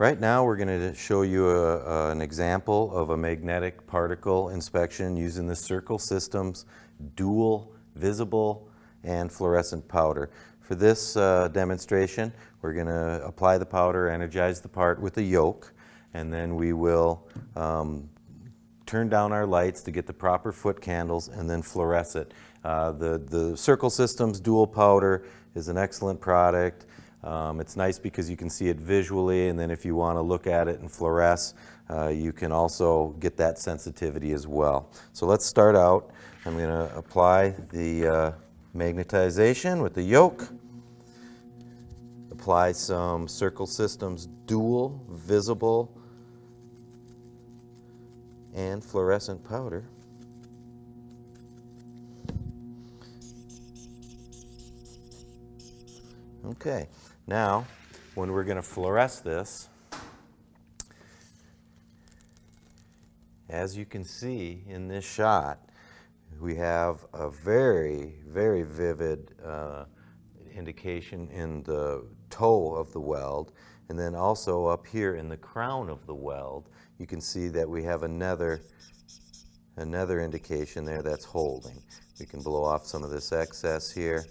Right now we're going to show you an example of a magnetic particle inspection using the Circle Systems dual visible and fluorescent powder. For this demonstration, we're going to apply the powder, energize the part with a yoke, and then we will turn down our lights to get the proper foot candles and then fluoresce it. The Circle Systems dual powder is an excellent product. It's nice because you can see it visually, and then if you want to look at it and fluoresce, you can also get that sensitivity as well. So let's start out. I'm going to apply the magnetization with the yoke, apply some Circle Systems dual visible and fluorescent powder. Okay, now when we're going to fluoresce this, as you can see in this shot, we have a very, very vivid indication in the toe of the weld, and then also up here in the crown of the weld, you can see that we have another indication there that's holding. We can blow off some of this excess here.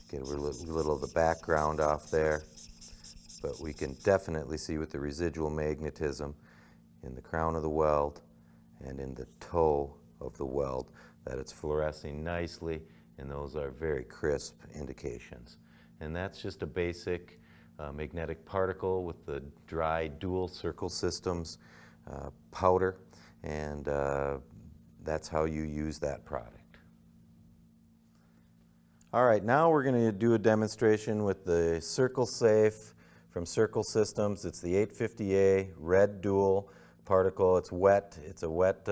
Get a little of the background off there, but we can definitely see with the residual magnetism in the crown of the weld and in the toe of the weld that it's fluorescing nicely, and those are very crisp indications. And that's just a basic magnetic particle with the dry dual Circle Systems powder, and that's how you use that product. All right, now we're going to do a demonstration with the Circle Safe from Circle Systems. It's the 850A red dual particle. It's wet. It's a wet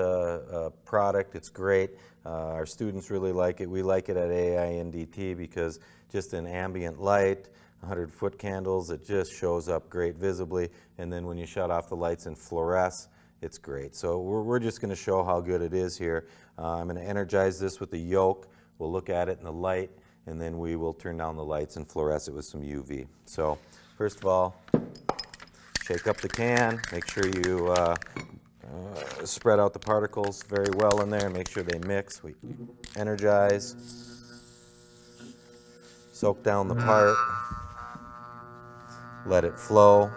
product. It's great. Our students really like it. We like it at AINDT because just in ambient light, 100-foot candles, it just shows up great visibly. And then when you shut off the lights and fluoresce, it's great. So we're just going to show how good it is here. I'm going to energize this with the yoke. We'll look at it in the light, and then we will turn down the lights and fluoresce it with some UV. So first of all, shake up the can, make sure you spread out the particles very well in there, make sure they mix. We energize, soak down the part, let it flow.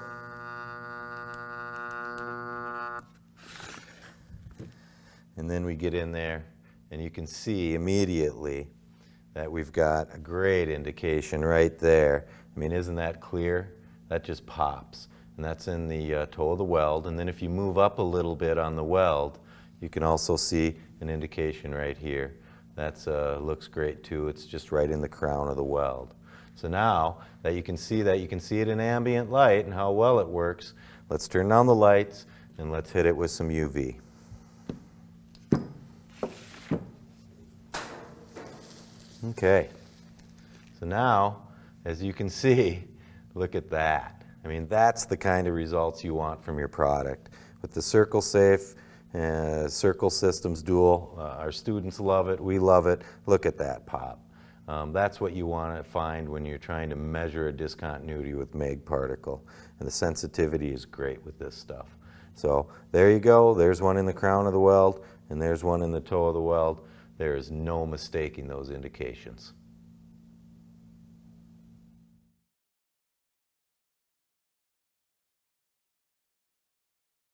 And then we get in there, and you can see immediately that we've got a great indication right there. I mean, isn't that clear? That just pops. And that's in the toe of the weld. And then if you move up a little bit on the weld, you can also see an indication right here. That looks great too. It's just right in the crown of the weld. So now that you can see it in ambient light and how well it works, let's turn down the lights and let's hit it with some UV. Okay, so now, as you can see, look at that. I mean, that's the kind of results you want from your product. With the Circle Safe, Circle Systems Dual, our students love it, we love it. Look at that pop. That's what you want to find when you're trying to measure a discontinuity with mag particle. And the sensitivity is great with this stuff. So there you go, there's one in the crown of the weld, and there's one in the toe of the weld. There is no mistaking those indications.